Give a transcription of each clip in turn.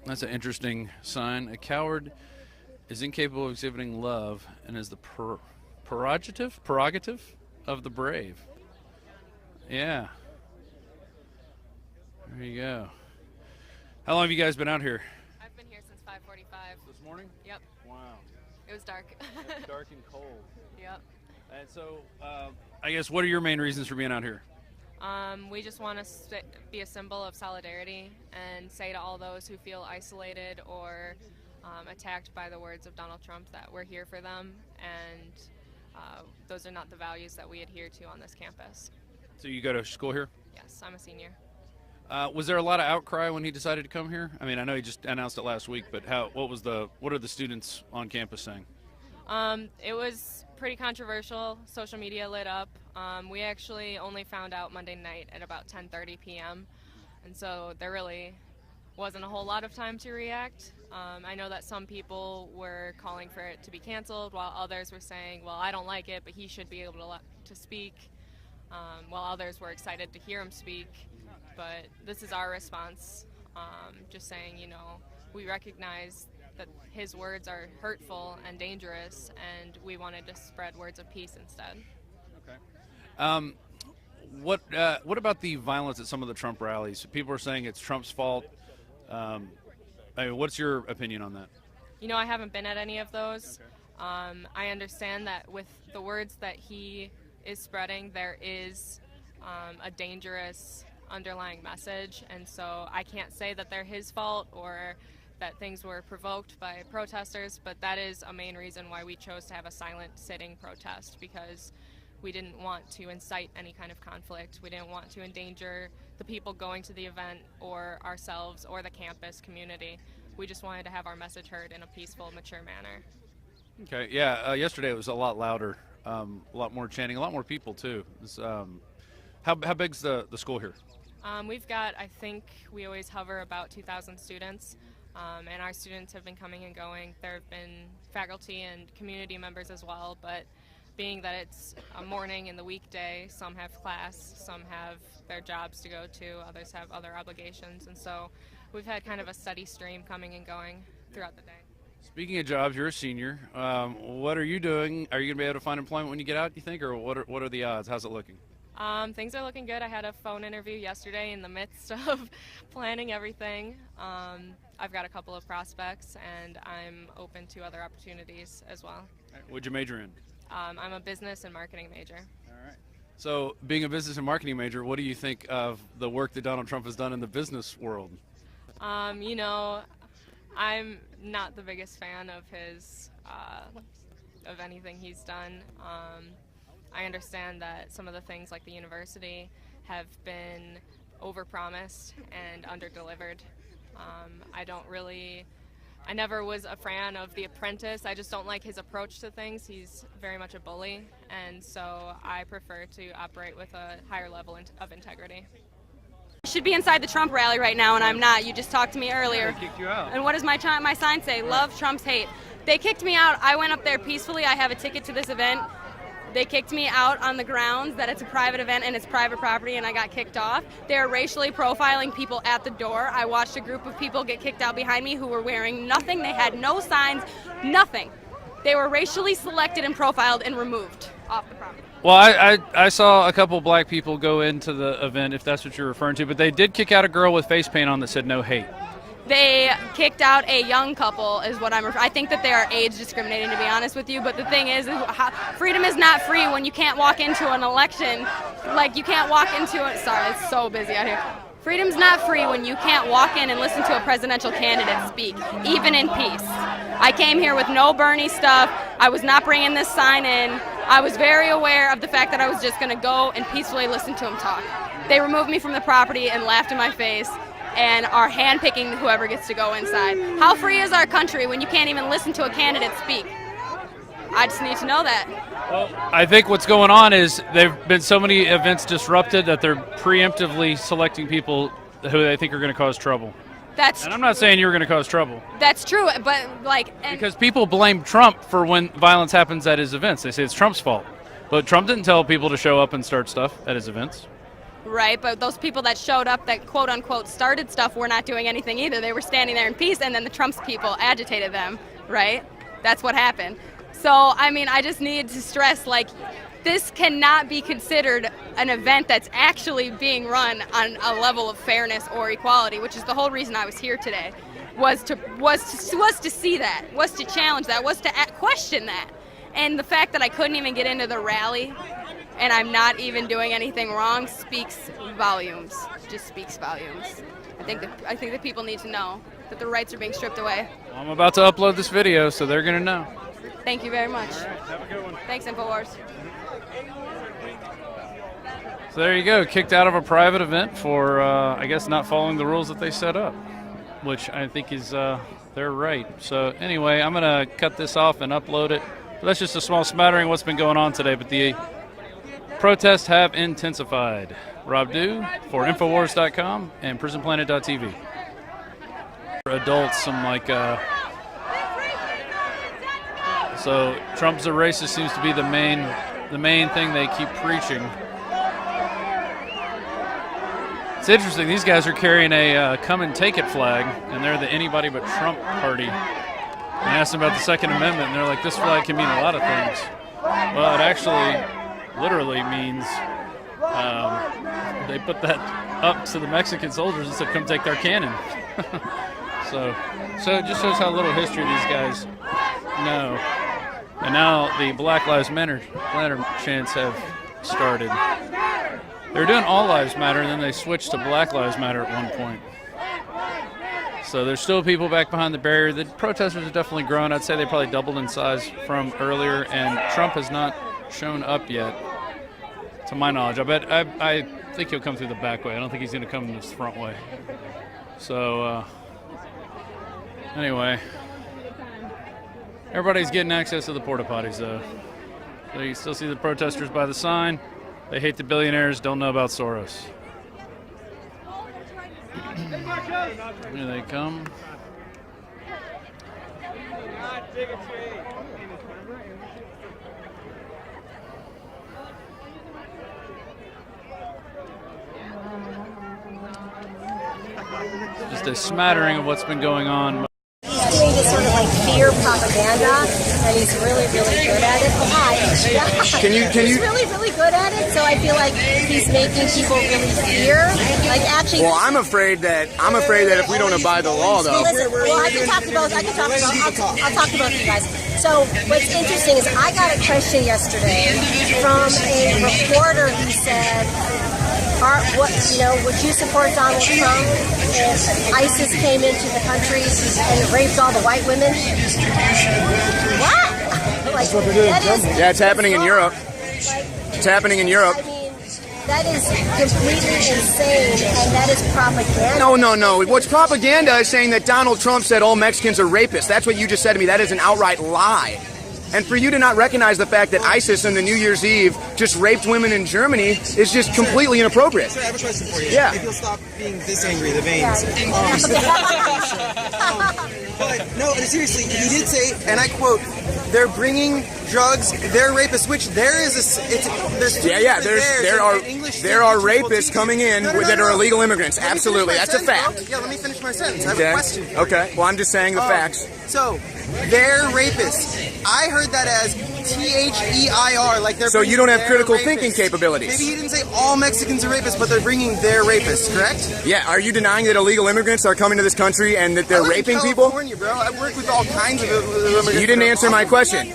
That's an interesting sign. A coward is incapable of exhibiting love and is the prerogative of the brave. Yeah. There you go. How long have you guys been out here? I've been here since 5:45. This morning? Yep. Wow. It was dark. Dark and cold. Yep. And so, I guess, what are your main reasons for being out here? We just want to be a symbol of solidarity and say to all those who feel isolated or attacked by the words of Donald Trump that we're here for them, and those are not the values that we adhere to on this campus. So you go to school here? Yes, I'm a senior. Was there a lot of outcry when he decided to come here? I mean, I know he just announced it last week, but what are the students on campus saying? It was pretty controversial. Social media lit up. We actually only found out Monday night at about 10:30 p.m. And so there really wasn't a whole lot of time to react. I know that some people were calling for it to be canceled, while others were saying, well, I don't like it, but he should be able to speak, while others were excited to hear him speak. But this is our response, just saying, we recognize that his words are hurtful and dangerous, and we wanted to spread words of peace instead. Okay. What about the violence at some of the Trump rallies? People are saying it's Trump's fault. What's your opinion on that? I haven't been at any of those. I understand that with the words that he is spreading, there is a dangerous underlying message, and so I can't say that they're his fault or that things were provoked by protesters, but that is a main reason why we chose to have a silent sitting protest, because we didn't want to incite any kind of conflict. We didn't want to endanger the people going to the event or ourselves or the campus community. We just wanted to have our message heard in a peaceful, mature manner. Okay, yeah, yesterday it was a lot louder, a lot more chanting, a lot more people too. How big's the school here? We've got, I think we always hover about 2,000 students. And our students have been coming and going. There have been faculty and community members as well, but being that it's a morning in the weekday, some have class, some have their jobs to go to, others have other obligations, and so we've had kind of a steady stream coming and going throughout the day. Speaking of jobs, you're a senior. What are you doing? Are you going to be able to find employment when you get out, you think, or what are the odds? How's it looking? Things are looking good. I had a phone interview yesterday in the midst of planning everything. I've got a couple of prospects, and I'm open to other opportunities as well. What'd you major in? I'm a business and marketing major. All right. So, being a business and marketing major, what do you think of the work that Donald Trump has done in the business world? I'm not the biggest fan of his, of anything he's done. I understand that some of the things like the university have been overpromised and underdelivered. I never was a fan of The Apprentice. I just don't like his approach to things. He's very much a bully, and so I prefer to operate with a higher level of integrity. I should be inside the Trump rally right now, and I'm not. You just talked to me earlier. They kicked you out. And what does my sign say? Love Trump's hate. They kicked me out. I went up there peacefully. I have a ticket to this event. They kicked me out on the grounds that it's a private event and it's private property, and I got kicked off. They're racially profiling people at the door. I watched a group of people get kicked out behind me who were wearing nothing. They had no signs, nothing. They were racially selected and profiled and removed off the property. Well, I saw a couple black people go into the event, if that's what you're referring to, but they did kick out a girl with face paint on that said no hate. They kicked out a young couple is what I think that they are age discriminating, to be honest with you, but the thing is freedom is not free when you can't walk into an election, like you can't walk into it. Sorry, it's so busy out here. Freedom's not free when you can't walk in and listen to a presidential candidate speak, even in peace. I came here with no Bernie stuff. I was not bringing this sign in. I was very aware of the fact that I was just going to go and peacefully listen to him talk. They removed me from the property and laughed in my face and are handpicking whoever gets to go inside. How free is our country when you can't even listen to a candidate speak? I just need to know that. Well, I think what's going on is there have been so many events disrupted that they're preemptively selecting people who they think are going to cause trouble. And I'm not saying you were going to cause trouble. That's true, but because people blame Trump for when violence happens at his events. They say it's Trump's fault. But Trump didn't tell people to show up and start stuff at his events. right? But those people that showed up that quote unquote started stuff were not doing anything either. They were standing there in peace, and then the Trump's people agitated them, right? That's what happened. So, I mean, I just need to stress, like, this cannot be considered an event that's actually being run on a level of fairness or equality, which is the whole reason I was here today, was to see that, was to challenge that, was to question that. And the fact that I couldn't even get into the rally and I'm not even doing anything wrong speaks volumes. Just speaks volumes. I think that people need to know that the rights are being stripped away. I'm about to upload this video, so they're going to know. Thank you very much. All right, have a good one. Thanks, InfoWars. So there you go. Kicked out of a private event for, I guess, not following the rules that they set up, which I think is they're right. So anyway, I'm going to cut this off and upload it. But that's just a small smattering of what's been going on today, but the protests have intensified. Rob Dew for Infowars.com and PrisonPlanet.tv. For adults, some like, so Trump's a racist seems to be the main thing they keep preaching. It's interesting, these guys are carrying a come and take it flag, and they're the anybody but Trump party. I asked them about the Second Amendment, and they're like, this flag can mean a lot of things. Well, it actually literally means they put that up to the Mexican soldiers and said, come take their cannon. so it just shows how little history these guys know. And now the Black Lives Matter chants have started. They were doing All Lives Matter, and then they switched to Black Lives Matter at one point. So there's still people back behind the barrier. The protesters have definitely grown. I'd say they probably doubled in size from earlier, and Trump has not shown up yet, to my knowledge. I think he'll come through the back way. I don't think he's going to come this front way. So anyway, everybody's getting access to the porta potties, though. So you still see the protesters by the sign. They hate the billionaires, don't know about Soros. Here they come. Just a smattering of what's been going on. He's doing this sort of like fear propaganda, and he's really, really good at it. Can you? He's really, really good at it. So I feel like he's making people really fear. Like actually. Well, I'm afraid that if we don't abide the law, though. Listen, well, I can talk to both. I'll talk to both of you guys. So what's interesting is I got a question yesterday from a reporter who said, would you support Donald Trump if ISIS came into the country and raped all the white women? What? Like, yeah, it's happening in Europe. It's happening in Europe. I mean, that is completely insane, and that is propaganda. No. What's propaganda is saying that Donald Trump said all Mexicans are rapists. That's what you just said to me. That is an outright lie. And for you to not recognize the fact that ISIS on the New Year's Eve just raped women in Germany is just completely inappropriate. Sir, I have a question for you. Yeah. If you'll stop being this angry, the veins. But no, seriously, he did say, and I quote, "They're bringing drugs. They're rapists." Which there is there's there are rapists coming in that are illegal immigrants. Absolutely, that's a fact. Yeah, let me finish my sentence. I have a question. Okay. Well, I'm just saying the facts. So, they're rapists. I heard that as THEIR, like they're. So you don't have critical rapists. Thinking capabilities. Maybe he didn't say all Mexicans are rapists, but they're bringing their rapists, correct? Yeah. Are you denying that illegal immigrants are coming to this country and that they're raping people? Bro. I work with all kinds of immigrants. You didn't answer my question.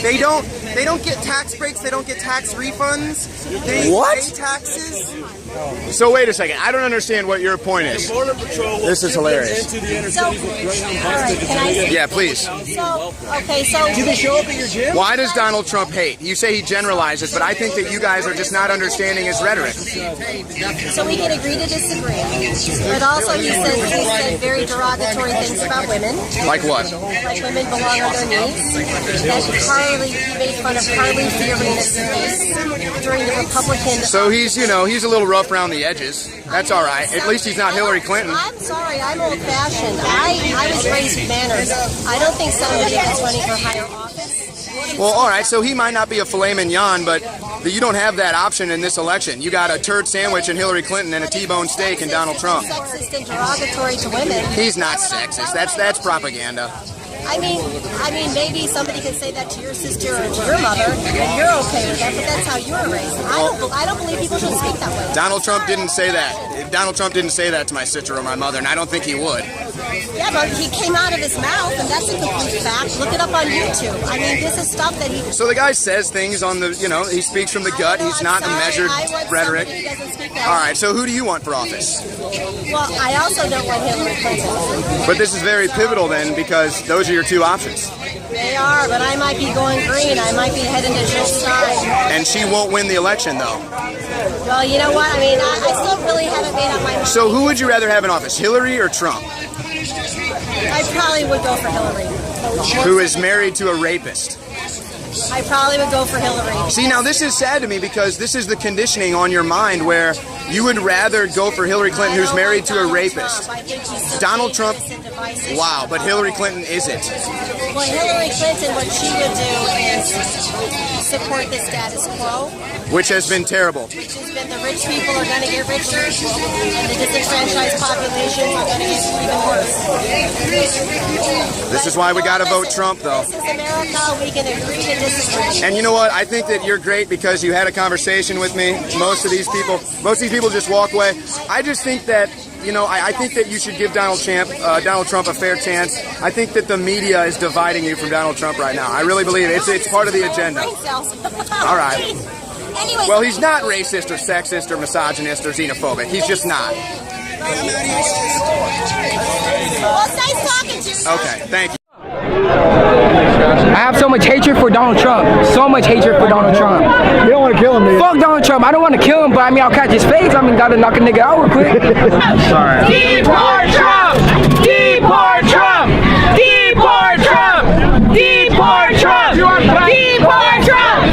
They don't get tax breaks. They don't get tax refunds. They pay taxes. So wait a second. I don't understand what your point is. This is hilarious. Yeah, please. So do they show up at your gym? Why does Donald Trump hate? You say he generalizes, but I think that you guys are just not understanding his rhetoric. So we can agree to disagree. But also he said very derogatory things about women. Like what? Like women belong on their knees. That he made fun of Carly Fiorina's face during the Republican. So he's a little rough around the edges. That's all right. At least he's not Hillary Clinton. I'm sorry, I'm old-fashioned. I was raised with manners. I don't think somebody that's running for higher office Well, all right, so he might not be a filet mignon, but you don't have that option in this election. You got a turd sandwich in Hillary Clinton and a T-bone steak in Donald Trump. Sexist and derogatory to women. He's not sexist. That's propaganda. I mean, maybe somebody can say that to your sister or to your mother, and you're okay with that, but that's how you were raised. I don't believe people should speak that way. Donald Trump didn't say that. Donald Trump didn't say that to my sister or my mother, and I don't think he would. Yeah, but he came out of his mouth, and that's a complete fact. Look it up on YouTube. I mean, this is stuff that he... So the guy says things on the, he speaks from the gut. He's not a measured rhetoric. All right, so who do you want for office? Well, I also don't want Hillary Clinton. But this is very pivotal then, because those are your two options. They are, but I might be going green. I might be heading to Jill Stein. And she won't win the election, though. Well, you know what? I mean, I still really haven't made up my mind. So who would you rather have in office, Hillary or Trump? I probably would go for Hillary. Who is married to a rapist? I probably would go for Hillary. See, now this is sad to me because this is the conditioning on your mind where you would rather go for Hillary Clinton, who's married to a rapist. Donald Trump, wow, but Hillary Clinton isn't. Well, Hillary Clinton, what she would do is support the status quo. Which has been terrible. Which has been the rich people are going to get richer, and the disenfranchised populations are going to get even worse. This is why we got to vote Trump, though. This is America. We can agree to disagree. And you know what? I think that you're great because you had a conversation with me. Most of these people just walk away. I just think that, I think that you should give Donald Trump a fair chance. I think that the media is dividing you from Donald Trump right now. I really believe it. It's part of the agenda. All right. Anyways, well, he's not racist or sexist or misogynist or xenophobic. He's just not. Well, it's nice talking to you. Okay, thank you. I have so much hatred for Donald Trump. So much hatred for Donald Trump. You don't want to kill him, dude. Fuck Donald Trump. I don't want to kill him, but I'll catch his face. Gotta knock a nigga out real quick. Sorry. Deport Trump! Deport Trump! Deport Trump! Deport Trump! Deport Trump!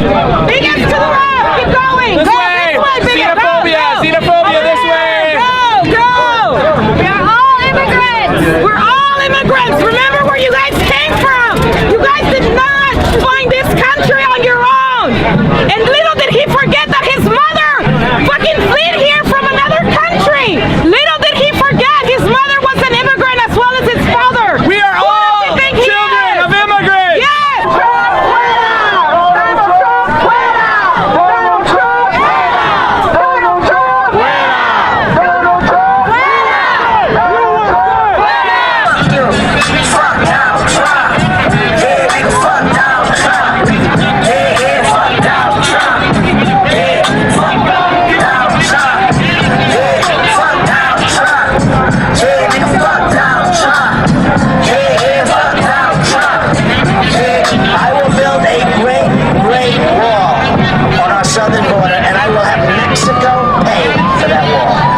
Bigots to the left! Keep going! This way! Xenophobia! Xenophobia this way! Go! We are all immigrants! We're all immigrants! Remember where you guys came from! You guys did not find this country on your own! And little did he forget that his mother fucking fled here from another country! Little did he forget his mother was an immigrant as well as his father! We are all children of immigrants! Yes! southern border, and I will have Mexico pay for that wall.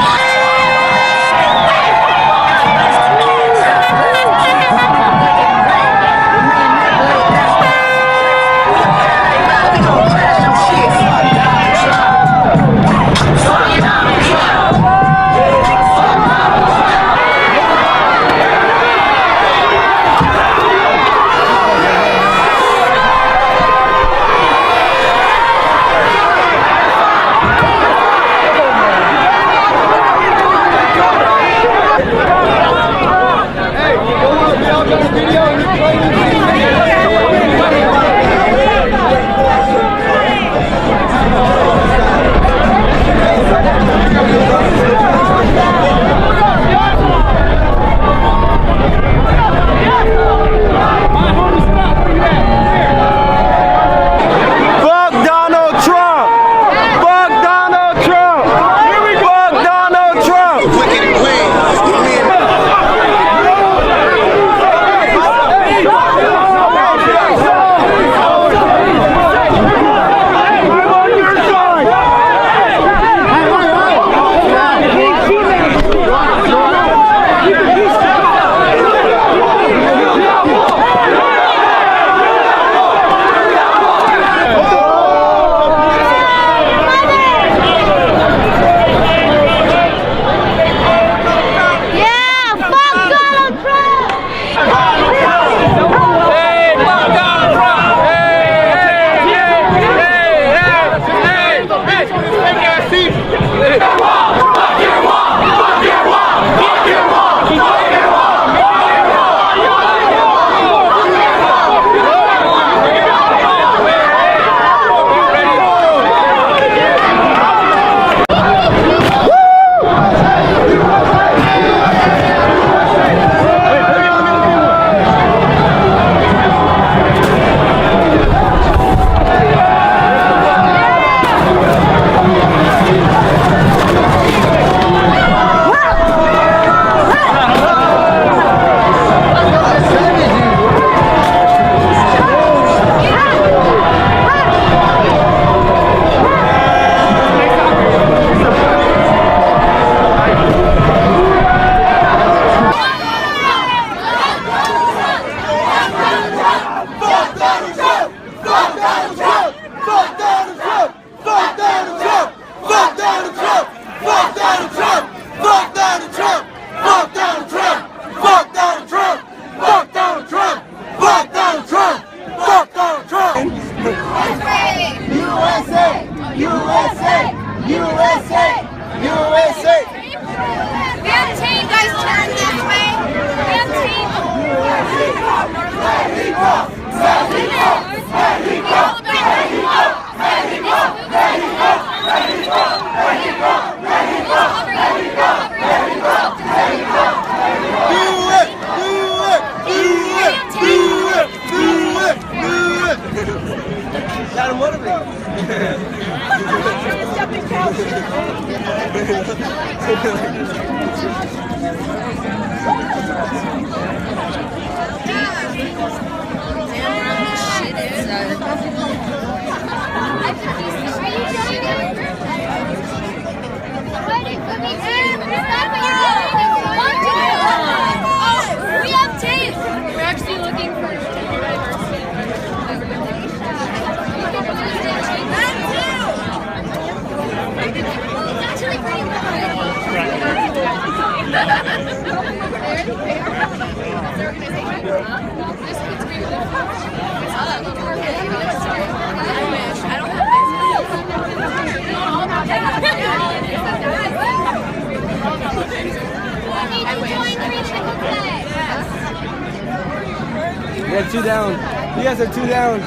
We got 2 down. You guys are 2 down.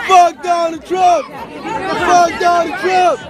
Fuck Donald Trump! Fuck Donald Trump!